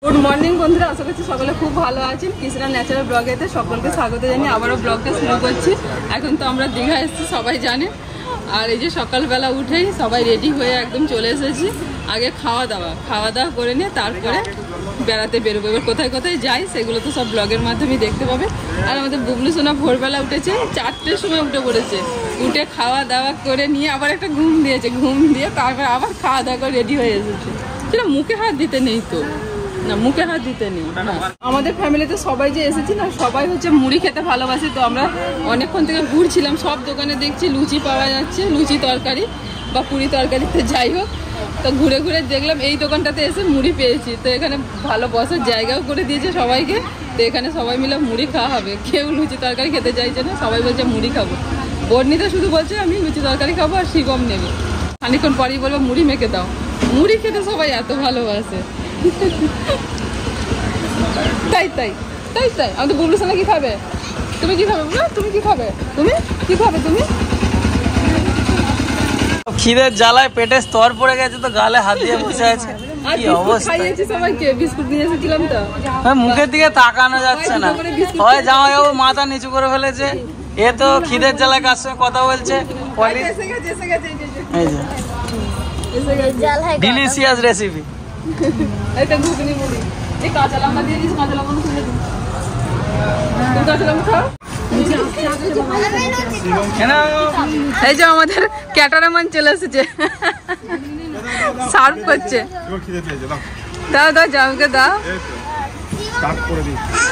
Good morning বন্ধুরা, আশা করছি সকলে খুব ভালো আছেন। কৃষ্ণা ন্যাচারাল ব্লগেতে সকলকে স্বাগত জানিয়ে আবারও ব্লগটা শুরু করছি। এখন তো আমরা দীঘা এসেছি, সবাই জানে। আর এই যে সকালবেলা উঠেই সবাই রেডি হয়ে একদম চলে এসেছি। আগে খাওয়া দাওয়া করে নিয়ে তারপরে বেড়াতে বেরোবো। এবার কোথায় কোথায় যাই সেগুলো তো সব ব্লগের মাধ্যমে দেখতে পাবে। আর আমাদের বুবলু সোনা ভোরবেলা উঠেছে, 4টের সময় উঠে পড়েছে। উঠে খাওয়া দাওয়া করে নিয়ে আবার একটা ঘুম দিয়েছে, ঘুম দিয়ে তারপরে আবার খাওয়া দাওয়া করে রেডি হয়ে এসেছে। সেটা মুখে হাত দিতে নেই তো, না মুখে হাত দিতে নেই। আমাদের ফ্যামিলিতে সবাই যে এসেছি না, সবাই হচ্ছে মুড়ি খেতে ভালোবাসে। তো আমরা অনেকক্ষণ থেকে ঘুরছিলাম, সব দোকানে দেখছি লুচি পাওয়া যাচ্ছে, লুচি তরকারি বা পুরি তরকারিতে যাই হোক। তো ঘুরে ঘুরে দেখলাম এই দোকানটাতে এসে মুড়ি পেয়েছি। তো এখানে ভালো বসার জায়গাও করে দিয়েছে সবাইকে। তো এখানে সবাই মিলে মুড়ি খাওয়া হবে। কেউ লুচি তরকারি খেতে চাইছে না, সবাই বলছে মুড়ি খাবো। বর্ণিতা শুধু বলছে আমি লুচি তরকারি খাবো আর শিবম নেবে। খানিক্ষণ পরেই বলবো মুড়ি মেখে দাও। মুড়ি খেতে সবাই এত ভালোবাসে। তাই তাই তাই তাই আমাদের বুবলু সোনা কি খাবে? তুমি কি খাবে? তুমি কি খাবে? তুমি কি খাবে? তুমি খিদের জ্বালায় পেটে স্তর পড়ে গেছে, তো গালে হাত দিয়ে বসে আছে। কি অবস্থা! খাইয়েছি সবাইকে, বিস্কুট নিয়ে এসেছিলাম তো। মুখের দিকে তাকানো যাচ্ছে না। হয় জামাইবাবু মাথা নিচু করে ফেলেছে, এ তো খিদের জ্বালায় কার সঙ্গে কথা বলছে। Delicious recipe. এটা ঘুগনি মুড়ি। এই কাঁচা লঙ্কা দিয়ে দিস, কাঁচা লঙ্কা তুলে দিস। তুমি কাঁচা লঙ্কা খাও। এই যে আমাদের ক্যাটারাম্যান চলে এসেছে, সার্ভ করছে। দাও দাও, জামকে দাও।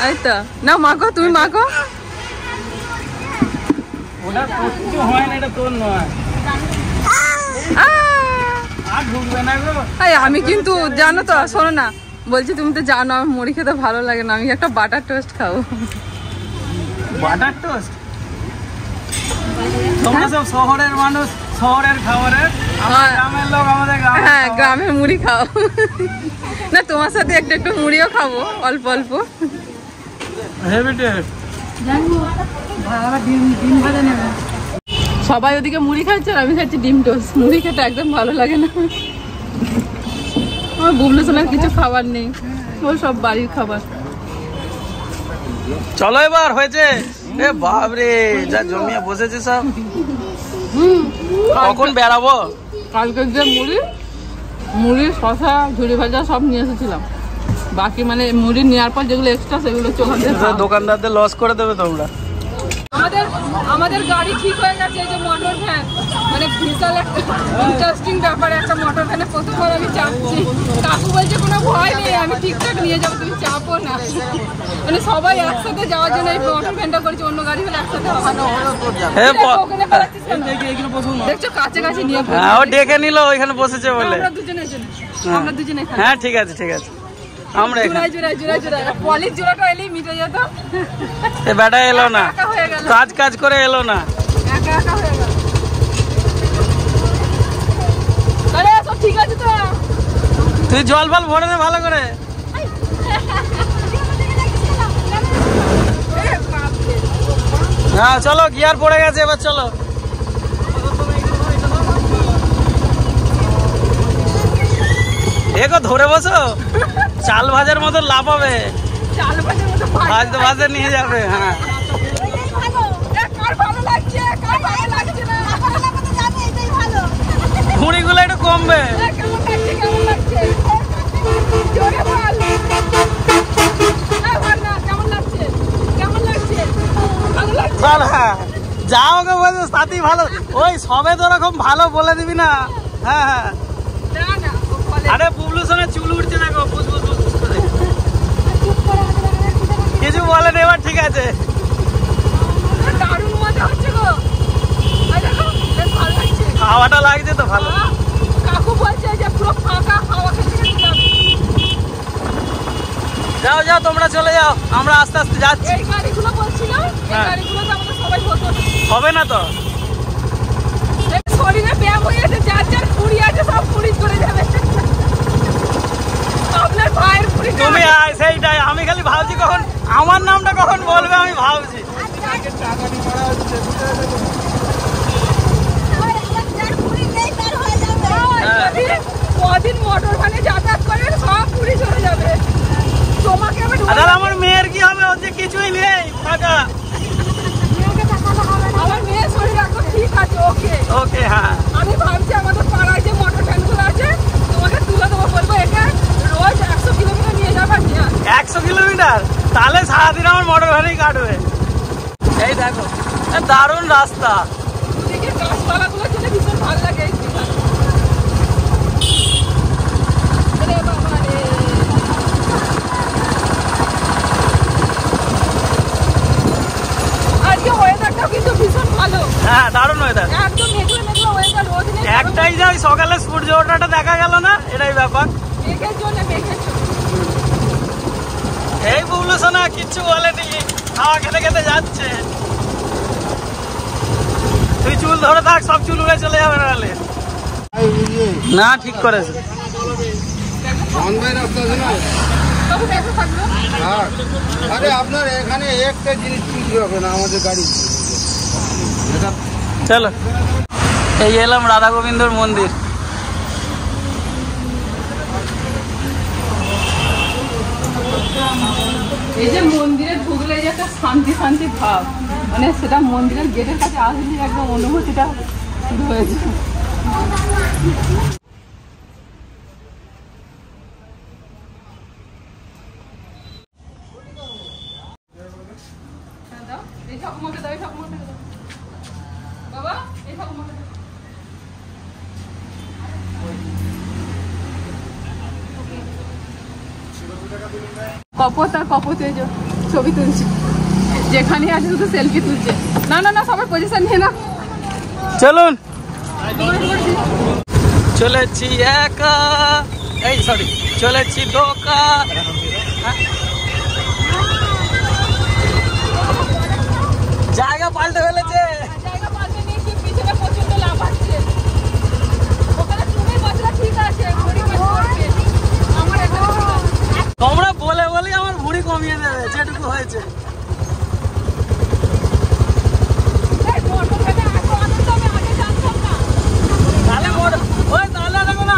এই তো না, মাখো, তুমি মাখো। আমি কিন্তু জানো তো, শোনো না, বলছি তুমি তো জানো আমার মুড়ি খেতে ভালো লাগে না। আমি একটা বাটার টোস্ট খাবো। Butter toast? তোমরা সব শহরের মানুষ, শহরের খাবারের, গ্রামের লোক আমাদের গ্রামে। হ্যাঁ, গ্রামের মুড়ি খাও না, তোমার সাথে একটু একটু মুড়িও খাবো, অল্প অল্প। সবাই ওদিকে মুড়ি খাচ্ছে আর আমি খাচ্ছি ডিম টোস্ট। মুড়ি খেতে একদম ভালো লাগে না। আমার বুবলু সোনার কিছু খাবার নেই, ও সব বাড়ির খাবার। চলো এবার হয়েছে। এ বাপরে, যা জমিয়ে বসেছে সব। কখন বেড়াবো? কালকে যে মুড়ি শশা ঝুড়ি ভাজা সব নিয়ে এসেছিলাম। বাকি মানে মুড়ি নেওয়ার পর যেগুলো এক্সট্রা সেগুলো দোকানদারদের লস করে দেবে তোমরা। আমাদের গাড়ি ঠিক হয়ে গেছে। এই যে মোটর ভ্যান, মানে বিশাল একটা ইন্টারেস্টিং ব্যাপার। একটা মোটর ভ্যানে প্রথমবার আমি চাপছি। কাকু বলছে কোনো ভয় নেই, আমি ঠিকঠাক নিয়ে যাবো, তুমি চাপো না। মানে সবাই একসাথে যাওয়ার জন্য এই মোটর ভ্যানটা করেছে। অন্য গাড়ি হলে একসাথে দেখছো কাছাকাছি নিয়ে ও ডেকে নিল, ওইখানে বসেছে বলে। আমরা দুজনে হ্যাঁ ঠিক আছে ঠিক আছে। আমরা পলিশ জোড়াটা এলেই মিটে যেত। এ বেটা এলো না, কাজ করে এলো না, একা একা হয়ে গেল। আরে সব ঠিক আছে তো? তুই জল ফল ভরে দে ভালো করে। হ্যাঁ চলো, গিয়ার পড়ে গেছে, এবার চলো। এগো ধরে বসো, চাল ভাজার মতো লাভ হবে। ভাজতে নিয়ে যাবে। হ্যাঁ মুড়িগুলো একটু কমবে। হ্যাঁ যা ওকে বলছো সাথী ভালো, ওই সবে তো ওরকম ভালো বলে দিবি না। হ্যাঁ হ্যাঁ, আরে বুবলু সঙ্গে চুল উঠছে দেখো, কিছু বলেন এবার, ঠিক আছে। খাওয়াটা লাগছে তো ভালো। যাও যাও, তোমরা চলে যাও, আমরা আস্তে আস্তে যাচ্ছি। হবে না তো, শরীরে ব্যায়াম হয়ে গেছে। যার যার পুরি আছে সব পুরি করে যাবে। আপনার ভাইয়ের পুরি তুমি সেইটাই, আমি খালি ভাবছি কখন আমার নামটা কখন বলবে, আমি ভাবছি। কদিন মোটর ভ্যানে যাতায়াত করে সব পুরি চলে যাবে। ওকে হ্যাঁ আমি ভাবছি আমাদের পাড়ায় যে মোটর ভ্যানগুলো আছে তোমাকে তুলে দেবো, বলবো এটা রোজ 100 কিলোমিটার নিয়ে যাবে। 100 কিলোমিটার? তাহলে সারাদিন আমার মোটর ভ্যানেই কাটবে। এই দেখো দারুণ রাস্তা, ওদিকে গাছপালাগুলো ছিল ভীষণ ভালো লাগে। আজকে ওয়েদারটাও কিন্তু ভীষণ ভালো। হ্যাঁ দারুণ ওয়েদার, একদম মেঘলা মেঘলা ওয়েদার, রোদ নেই। একটাই যে ওই সকালে সূর্য ওঠাটা দেখা গেল না, এটাই ব্যাপার। মেঘের জন্য মেঘের জন্য। এই বুবলু সোনা কিচ্ছু বলেনি, হাওয়া খেতে খেতে যাচ্ছে। তুই চুল ধরে থাক, সব চুল উড়ে চলে যাবে নাহলে। না ঠিক করেছে। তবু দেখো থাকলো। আরে আপনার এখানে একটা জিনিস চুরি হবে না আমাদের গাড়ি। চলো এই এলাম রাধা গোবিন্দর মন্দির। এই যে মন্দিরে ঢুকলে যে একটা শান্তি শান্তি ভাব, মানে সেটা মন্দিরের গেটের কাছে আসলে একদম অনুভূতিটা শুরু হয়েছে। এই ঠাকুমাকে দাও, এই ঠাকুমাকে দাও বাবা, এই ঠাকুমাকে দাও। কপত আর কপতে ছবি তুলছি, যেখানে আছে শুধু সেলফি তুলছে। না না না, সবার পজিশন নিয়ে না। চলুন চলেছি একা, এই সরি চলেছি দোকা। জায়গা পাল্টে ফেলেছে। জায়গা পাল্টে নিয়েছি, পিছনে প্রচন্ড লাভ আছে। ওখানে তুমি বসলে ঠিক আছে, ঘড়ি করবে। আমার এখানে তোমরা বলে বলে আমার ভুঁড়ি কমিয়ে দেবে যেটুকু হয়েছে।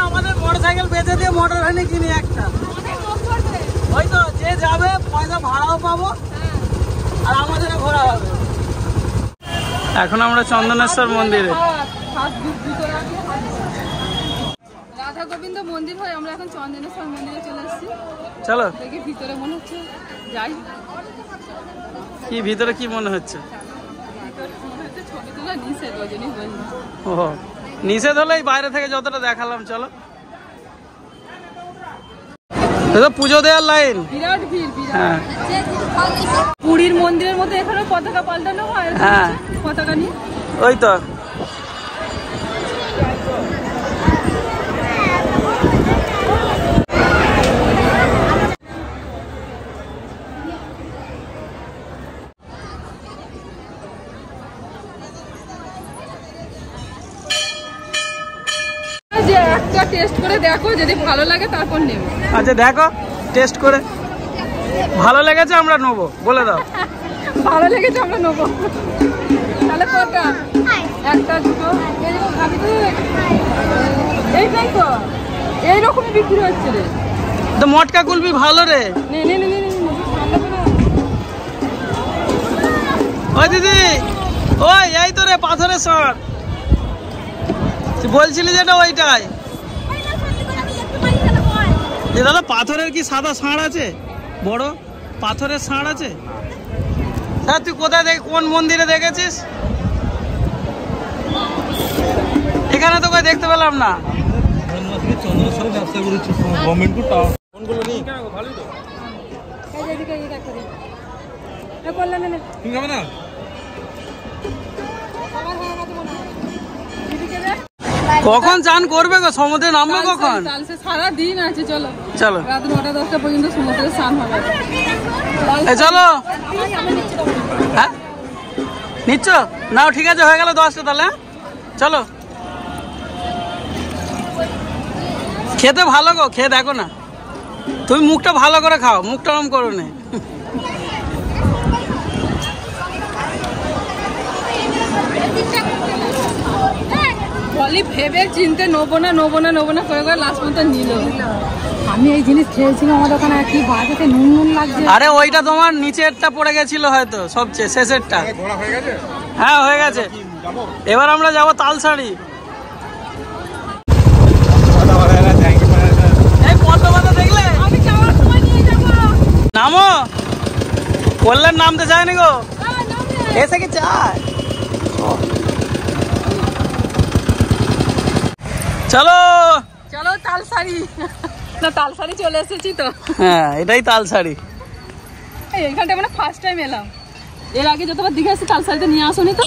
আমাদের মোটর সাইকেল বেঁচে দিয়ে মোটর ভ্যানে কিনি একটা। ওই তো যে যাবে পয়সা ভাড়াও পাবো আর আমাদের ঘোরা হবে। এখন আমরা চন্দনেশ্বর মন্দিরে। রাধা গোবিন্দ মন্দির হয়, আমরা এখন চন্দনেশ্বর মন্দিরে চলে এসেছি। চলো দেখি ভিতরে মনে হচ্ছে যাই। কি ভিতরে কি মনে হচ্ছে? ছবি তোলা নিষেধ, ওই জন্যই বললাম। ও নিষেধ হলেই বাইরে থেকে যতটা দেখালাম। চলো পুজো দেওয়ার লাইন, বিরাট ভিড়। হ্যাঁ পুরীর মন্দিরের মধ্যে এখানে পতাকা পাল্টানো হয়। হ্যাঁ পতাকা নিয়ে ওই তো। যে একটা টেস্ট করে দেখো, যদি ভালো লাগে তারপর নেবে। আচ্ছা দেখো টেস্ট করে, ভালো লেগেছে আমরা নেবো, বলে দাও। ভালো লেগেছে আমরা নেবো। তাহলে কটা? একটা দুটো এরকম ভাবি তো। এইটাই তো এইরকমই বিক্রি হচ্ছে রে। তো মটকা কুলবি ভালো রে। নে নে নে নে নে, ঠান্ডা করে। ওই দিদি, ওই এই তো রে পাথরের সর, তুই বলছিলি যেটা ওইটাই। দাদা পাথরের কি সাদা ষাঁড় আছে? বড় পাথরের ষাঁড় আছে? হ্যাঁ তুই কোথায় কোন মন্দিরে দেখেছিস? এখানে তো কই দেখতে পেলাম না। চন্দনেশ্বরে ব্যবসা করেছি গভর্নমেন্ট কোনগুলো নেই ভালোই তো। এদিকে এই দেখো রে, এ করলে না ঠিক হবে না। আমার হয়ে গেছে মনে হয়। এদিকে রে কখন চান করবে গো? সমুদ্রে নামবে কখন? কালকে সারা দিন আছে। চলো চলো রাত 9টা-10টা পর্যন্ত সমুদ্রে স্নান হবে। চলো। হ্যাঁ নিচ্ছ? নাও ঠিক আছে, হয়ে গেল 10টা তাহলে। চলো খেতে ভালো গো, খেয়ে দেখো না। তুমি মুখটা ভালো করে খাও, মুখটা ওরম করো না। বলি ভেবে চিনতে নেবো না করে লাস্ট পর্যন্ত নিল। আমি এই জিনিস খেয়েছিলাম আমার ওখানে, কি বাজাতে নুন নুন লাগছে। আরে ওইটা তোমার নিচেরটা পড়ে গেছিল হয়তো, সবচেয়ে শেষেরটা। ঘোড়া হয়ে গেছে? হ্যাঁ হয়ে গেছে। এবার আমরা যাব তালসাড়ি। দেখলে নামো, কল্যাণ নামতে চায়নি গো, এসে কি চায়? চলো চলো তালসাড়ি। না তালসাড়ি চলে এসেছি তো। হ্যাঁ এটাই তালসাড়ি। এইখানটা মানে ফার্স্ট টাইম এলাম, এর আগে যতবার দিঘা এসেছি তালসাড়িতে নিয়ে আসোনি তো?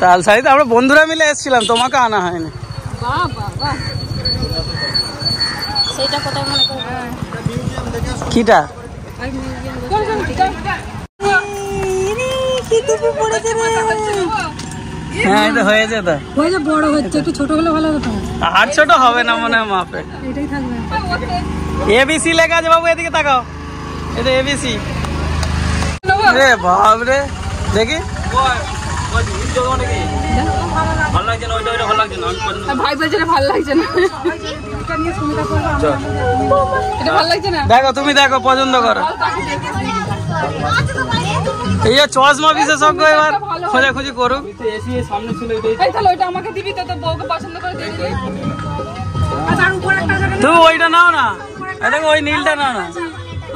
তালসাড়িতে আমরা বন্ধুরা মিলে এসেছিলাম, তোমাকে আনা হয়নি। বাহ বাহ বাহ, সেইটা কোথায় মনে করো? কিটা? হ্যাঁ এটা হয়েছে তো, বড় হচ্ছে, একটু ছোট হলে ভালো হতো। আর ছোট হবে না মনে হয় মাপে। এটাই থাকবে। এবিসি লেখা আছে বাবু, এদিকে তাকাও, এটা এবিসি। রে বাপ রে, দেখি ভাই বলছে ভালো লাগছে না, এটা ভালো লাগছে না। দেখো তুমি দেখো, পছন্দ করো। এই যে চশমা বিশেষজ্ঞ এবার খোঁজাখুঁজি করুক। এই তাহলে ওইটা আমাকে দিবি তো, তোর বউকে পছন্দ করে দিয়ে দিবি। তুমি ওইটা নাও না, দেখো ওই নীলটা নাও না,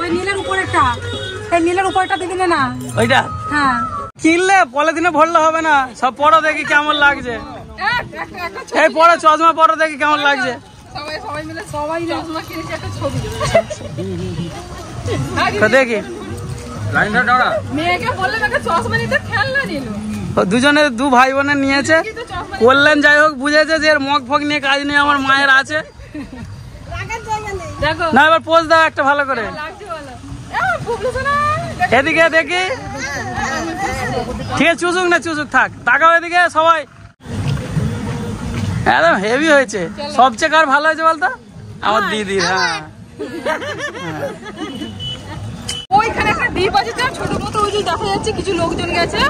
ওই নীলের উপরেরটা, এই নীলের উপরেরটা দিবি না? ওইটা হ্যাঁ কিনলে পলিথিনে ভরলে হবে না, সব পড়ো দেখি কেমন লাগছে। এই পড়ো, চশমা পড়ো দেখি কেমন লাগছে। সবাই সবাই মিলে সবাই চশমা কিনেছে, একটা ছবি তো দেখি মেয়েকে বললাম একটা চশমা নিতে, খেলনা নিল। দুজনে দু ভাই বোনের নিয়েছে। কল্যাণ যাই হোক বুঝেছে যে এর মগ ফগ নিয়ে কাজ নেই, আমার মায়ের আছে। দেখো না এবার পোজ দাও একটা ভালো করে, লাগছে বলো। বুবলু সোনা এদিকে দেখি। ঠিক আছে চুষুক না, চুষুক থাক, তাকাও এদিকে সবাই। একদম হেভি হয়েছে। সবচেয়ে কার ভালো হয়েছে বলতো? আমার দিদি। হ্যাঁ ওইখানে একটা দ্বীপ আছে, ছোট মতো, ওই যে দেখা যাচ্ছে কিছু লোকজন গেছে,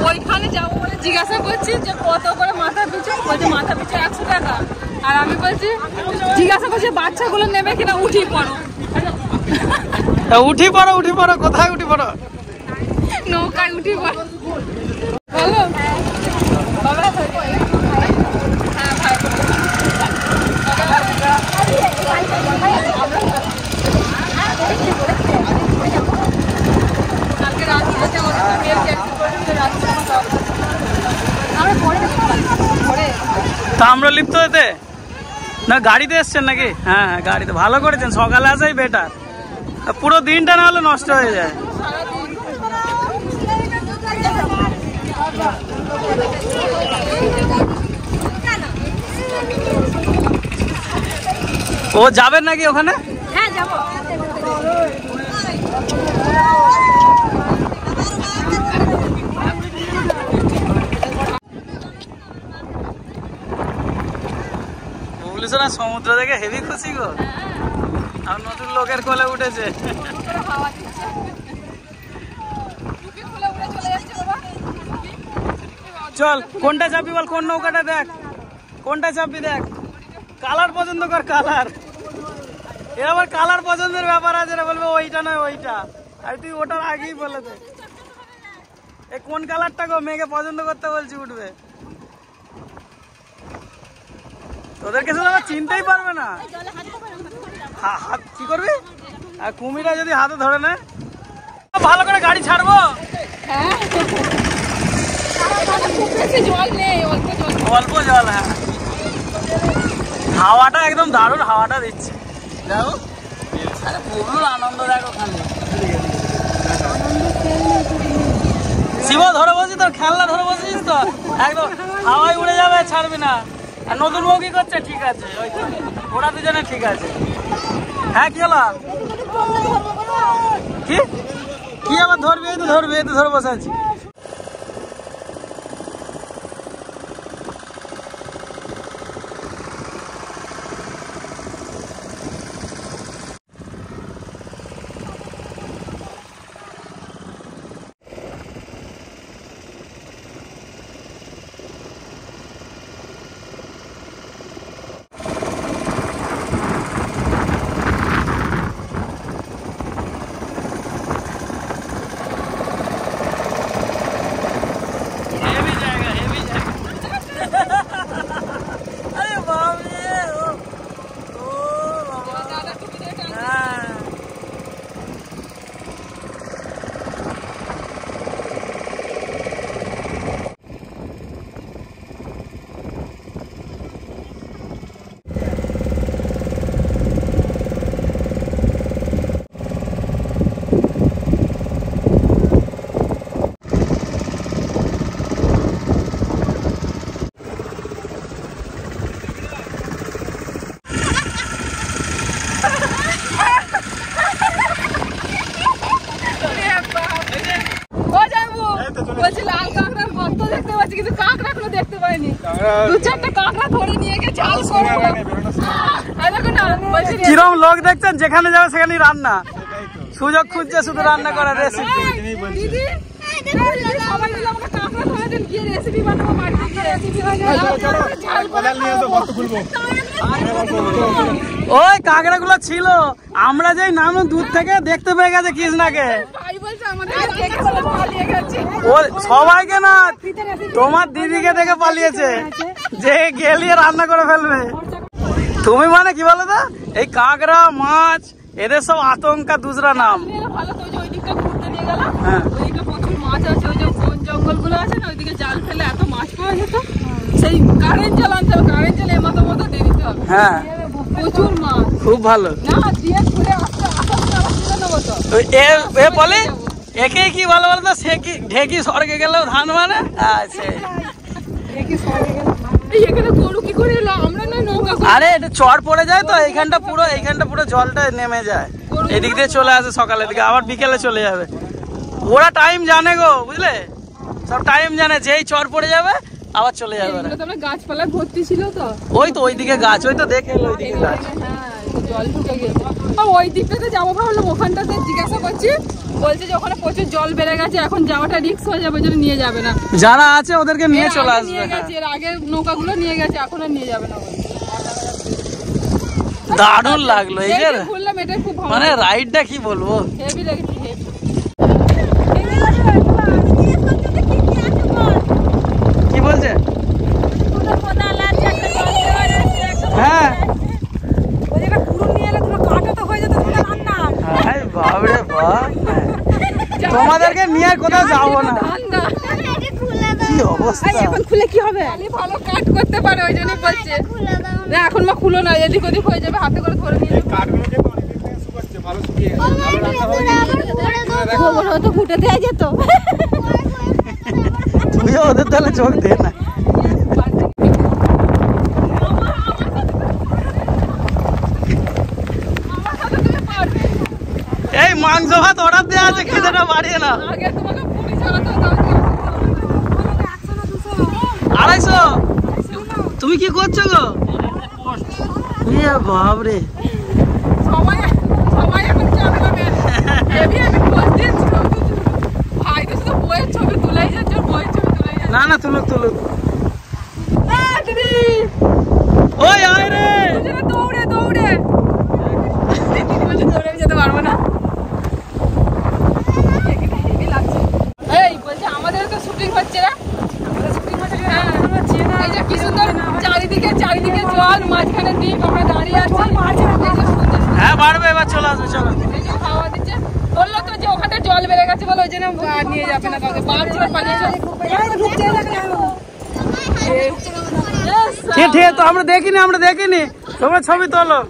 ওইখানে যাবো বলে জিজ্ঞাসা করছি যে কত করে মাথা পিছু, বলছে মাথা পিছু 100 টাকা। আর আমি বলছি, জিজ্ঞাসা করছি বাচ্চাগুলো নেবে কিনা, উঠি পড়ো। উঠি পড়ো, উঠি পড়ো, কোথায় উঠি পড়ো? নৌকায় উঠি পড়ো। ভালো বাবা, হ্যাঁ ভাই কালকে রাত্রে তা আমরা লিপ্ত হতে না, গাড়িতে এসছেন নাকি? হ্যাঁ হ্যাঁ গাড়িতে, ভালো করেছেন, সকালে আসাই বেটার। পুরো দিনটা না হলে নষ্ট হয়ে যায়। ও যাবেন নাকি ওখানে? হ্যাঁ যাবো। সমুদ্র দেখে হেভি খুশি গো, আর নতুন লোকের কোলে উঠেছে। চল কোনটা চাপবি বল, কোন নৌকাটা দেখ, কোনটা চাপবি দেখ, কালার পছন্দ কর, কালার। এর আবার কালার পছন্দের ব্যাপার আছে, বলবে ওইটা নয় ওইটা, আর তুই ওটার আগেই বলে দে। এই কোন কালারটা গো, মেয়েকে পছন্দ করতে বলছি, উঠবে। তোদের কিছু আবার চিনতেই পারবে না, হাত কি করবি? আর কুমিরা যদি হাতে ধরে নেয়, ভালো করে গাড়ি ছাড়বো। হ্যাঁ জল নেই, অল্প জল। হ্যাঁ হাওয়াটা একদম দারুণ, হাওয়াটা দিচ্ছে। দেখো পুরো আনন্দ, দেখো ওখানে শিব ধরে বসি, তোর খেলনা ধরে বসিস তো, একদম হাওয়ায় উড়ে যাবে, ছাড়বি না। আর নতুন বউ কি করছে? ঠিক আছে, ওরা দুজনে ঠিক আছে। হ্যাঁ কি হলো, কি আবার ধরবি? এই তো ধরবি, এই তো ধরে বসে আছি। দু চারটা কাঁকড়া ধরে নিয়ে গিয়ে ঝাল করবো। কিরম লোক দেখছেন, যেখানে যাবে সেখানেই রান্না, সুযোগ খুঁজছে শুধু রান্না করার রেসিপি। দিদি সবাই মিলে আমাকে কাঁকড়া ধরে দেন, গিয়ে রেসিপি বানাবো বাড়িতে গিয়ে। ওই কাঁকড়া গুলো ছিল, আমরা যেই নামলাম দূর থেকে দেখতে পেয়ে গেছে কৃষ্ণাকে। ভাই বলছে আমাদের দেখে বলে পালিয়ে গেছে। ও সবাইকে না, তোমার দিদিকে দেখে পালিয়েছে যে গেলিয়ে রান্না করে ফেলবে। তুমি মানে কি বলো তো, এই কাঁকড়া মাছ এদের সব আতঙ্কা দুসরা নাম। ভালো তো ওই দিকটা ঘুরতে নিয়ে গেলাম, হ্যাঁ ওইদিকে প্রচুর মাছ আছে, ওই যে বন জঙ্গল গুলো আছে না, ওইদিকে জাল ফেলে এত মাছ পাওয়া যেত। সেই কারেন্ট জাল আনতে হবে, কারেন্ট জাল এমতো মতো দিয়ে দিতে হবে। হ্যাঁ প্রচুর মাছ খুব ভালো। না দিয়ে ঘুরে আসতে তুলে নেবো তো। এ বলে একে কি ভালো বলো তো, সে কি ঢেকি স্বর্গে গেলেও ধান মানে। আচ্ছা এখানে গরু কি করে এলো? আমরা না নৌকা করে। আরে এটা চড় পড়ে যায় তো, এইখানটা পুরো জলটা নেমে যায়, এদিক দিয়ে চলে আসে সকালের দিকে, আবার বিকেলে চলে যাবে। ওরা টাইম জানে গো, বুঝলে, সব টাইম জানে, যেই চড় পড়ে যাবে আবার চলে যাবে। তোমরা গাছপালা ভর্তি ছিল তো, ওই তো ওইদিকে গাছ, ওই তো দেখে এলো ওইদিকে গাছ। হ্যাঁ জল ঢুকে গেছে। আর ওই দিকটাতে যাবো ভাবলাম, ওখানটাতে জিজ্ঞাসা করছি, বলছে যে ওখানে প্রচুর জল বেড়ে গেছে, এখন যাওয়াটা রিস্ক হয়ে যাবে, জন্য নিয়ে যাবে না। যারা আছে ওদেরকে নিয়ে চলে আসবে। নিয়ে গেছে এর আগে নৌকাগুলো নিয়ে গেছে, এখন আর নিয়ে যাবে না। দারুণ লাগলো এই যে, বললাম এটা খুব ভালো, মানে রাইডটা কি বলবো, হেভি লেগেছে হেভি। কি বলছে? হ্যাঁ বাবরে বাপ, তোমাদেরকে নিয়ে কোথাও যাবো না। কি অবস্থা, এখন খুলে কি হবে? ভালো কাট করতে পারে ওই জন্য বলছে না, এখন মা খুলো না, এদিক ওদিক হয়ে যাবে, হাতে করে ধরে নিয়ে তো ঘুটে দেওয়া যেত। তুইও ওদের তাহলে চোখ দে না। এই মাংস ভাত অর্ডার দেওয়া আছে, খেতেটা বাড়িয়ে না। আগে তোমাকে পুরি চালাতে হতো। 250। তুমি কি করছো গো? বাবরে সবাই এখন যাবে না। হেভি আমি পোস্ট দিচ্ছি, ভাই তো শুধু বইয়ের ছবি তুলেই যাচ্ছে, বইয়ের ছবি তুলেই যাচ্ছে। না তুলুক। দিদি ওই আয় রে, দৌড়ে দৌড়ে যেতে পারবো না। এই বলছে আমাদের তো শুটিং হচ্ছে না, এই যে কি সুন্দর চারিদিকে জল, মাঝখানে দ্বীপ, আমরা দাঁড়িয়ে আছি। হ্যাঁ বাড়বে, এবার চলে আসবে, চলো। এই যে হাওয়া দিচ্ছে, বললো তো যে ওখানে জল বেড়ে গেছে বলে ওই জন্য আর নিয়ে যাবে না কাউকে, ঠিক তো আমরা দেখিনি, তোমরা ছবি তোলো।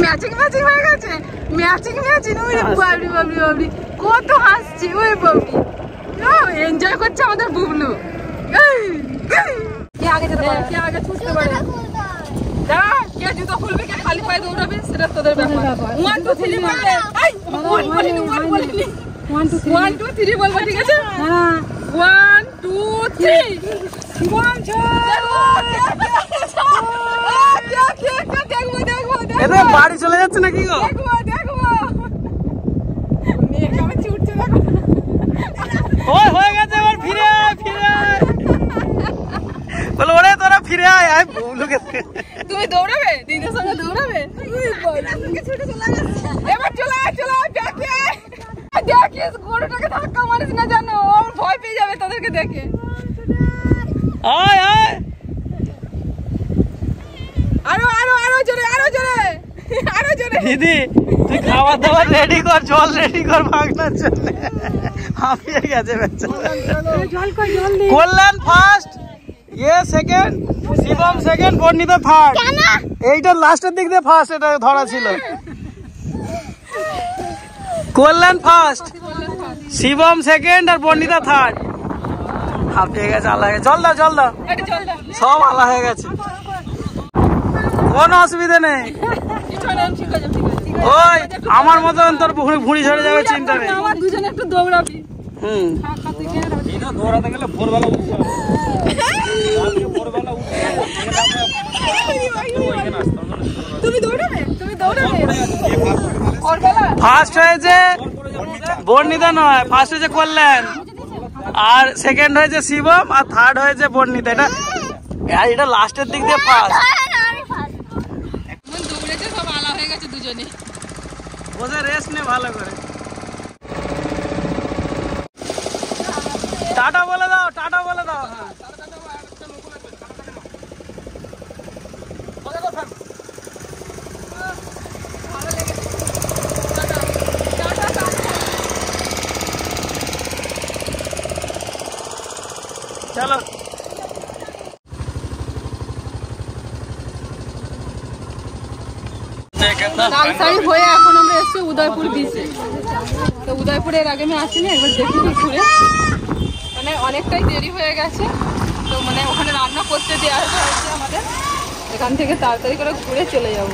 ম্যাচিং হয়ে গেছে, ম্যাচিং বাবরি কত হাসছি, ওই বাবরি এনজয় করছে আমাদের বুবলু। কে আগে ছুটতে পারে, কে জুতো খুলবে, কে খালি পায়ে দৌড়াবে, সেটা তোদের ব্যাপার। 1 2 3 বলবে, 1 2 3 বলবে, ঠিক আছে? 1 2 3 দেখবো এতে বাড়ি চলে যাচ্ছে নাকি গো? ছুটছে দেখো। ওই হয়ে গেছে, এবার ফিরে আয় বলো, ওরে তোরা ফিরে আয় বুবলুকে। তুমি দৌড়াবে, দিদির সঙ্গে দৌড়াবে, এবার চলে আয় দেখিস গরুটাকে ধাক্কা মারিস না, জানো ওর ভয় পেয়ে যাবে তোদেরকে দেখে। আয় আরো জোরে দিদি, তুই খাবার দাবার রেডি কর, জল রেডি কর ভাগনার জন্য, হাঁপিয়ে গেছে কল্যাণ first, second, Shivam second, Barnita third. এইটা লাস্টের দিক দিয়ে ফার্স্ট, এটা ধরা ছিল। কল্যাণ ফার্স্ট, শিবম সেকেন্ড আর বর্ণিতা থার্ড। হাঁপিয়ে গেছে, আলা হয়ে গেছে। জল দাও, সব আলা হয়ে গেছে, কোনো অসুবিধা নেই। ওই আমার মতন তোর ভুঁড়ি ঝরে যাবে, চিন্তা নেই। আমার দুজনে একটু দৌড়াবি। এটা দৌড়াতে গেলে ভোরবেলা উঠতে হবে। ভোরবেলা উঠতে তুমি দৌড়াবে ফার্স্ট হয়েছে বর্ণিতা নয়, ফার্স্ট হয়েছে কল্যাণ, আর সেকেন্ড হয়েছে শিবম, আর থার্ড হয়েছে বর্ণিতা। এটা লাস্টের দিক দিয়ে ফার্স্ট। দৌড়েছে সব আলা হয়ে গেছে দুজনে। বসে রেস্ট নে ভালো করে। টাটা বলে দাও, টাটা বলে দাও। চলো তালসারি হয়ে এখন আমরা এসছি উদয়পুর বিচে। তো উদয়পুরের আগে আমি আসিনি, একবার দেখিনি ঘুরে। মানে অনেকটাই দেরি হয়ে গেছে, তো মানে ওখানে রান্না করতে দেওয়া হয়েছে আমাদের। এখান থেকে তাড়াতাড়ি করে ঘুরে চলে যাবো।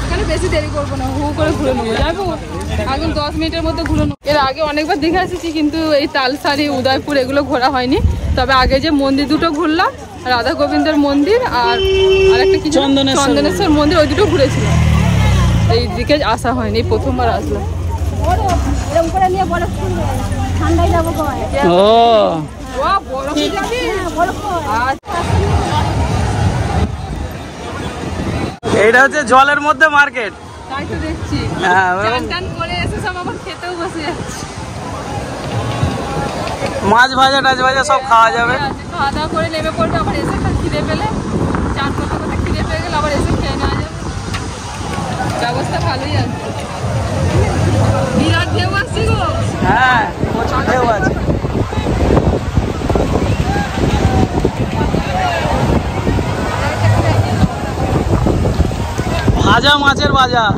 এখানে বেশি দেরি করবো না, হু করে ঘুরে নেবো। যাবো এখন 10 মিনিটের মধ্যে ঘুরে নেবো। এর আগে অনেকবার দেখে এসেছি, কিন্তু এই তালসারি উদয়পুর এগুলো ঘোরা হয়নি। তবে আগে যে মন্দির দুটো ঘুরলাম, রাধা গোবিন্দের মন্দির আর আরেকটা কি চন্দনেশ্বর মন্দির, ওই দুটো ঘুরেছিলাম। এই দিকে আসা হয়নি, এই প্রথমবার আসলাম। ও এইটা হচ্ছে জলের মধ্যে মার্কেট। তাই তো দেখছি, হ্যাঁ, চান টান করে এসে সব আবার খেতেও বসে যাচ্ছে। মাছ ভাজা টাছ ভাজা সব খাওয়া যাবে। খাওয়া দাওয়া করে নেমে পড়বে, আবার এসে খিদে পেলে চান করতে করতে খিদে পেয়ে গেলে আবার এসে খেয়ে নেওয়া যাবে। ব্যবস্থা ভালোই আছে। বিরাট ঢেউ আসছে গো। হ্যাঁ, প্রচুর ঢেউ আছে। ভাজা মাছের বাজার।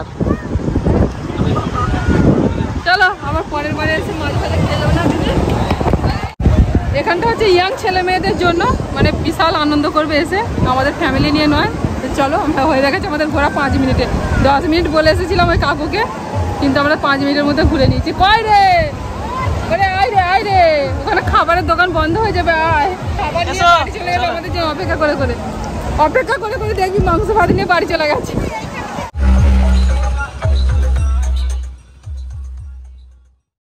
চলো আবার পরের বারে এসে মাছ ভাজা খেয়ে যাবো না দিদি। এখানটা হচ্ছে ইয়াং ছেলে মেয়েদের জন্য, মানে বিশাল আনন্দ করবে এসে, আমাদের ফ্যামিলি নিয়ে নয়। তো চলো, আমরা হয়ে গেছে আমাদের ঘোরা 5 মিনিটে। 10 মিনিট বলে এসেছিলাম ওই কাকুকে, কিন্তু আমরা 5 মিনিটের মধ্যে ঘুরে নিয়েছি। কয় রে, ওরে আয় রে আয় রে, ওখানে খাবারের দোকান বন্ধ হয়ে যাবে। আয়, খাবার নিয়ে বাড়ি চলে গেলে আমাদের যে অপেক্ষা করে করে দেখবি মাংস ভাত নিয়ে বাড়ি চলে গেছে।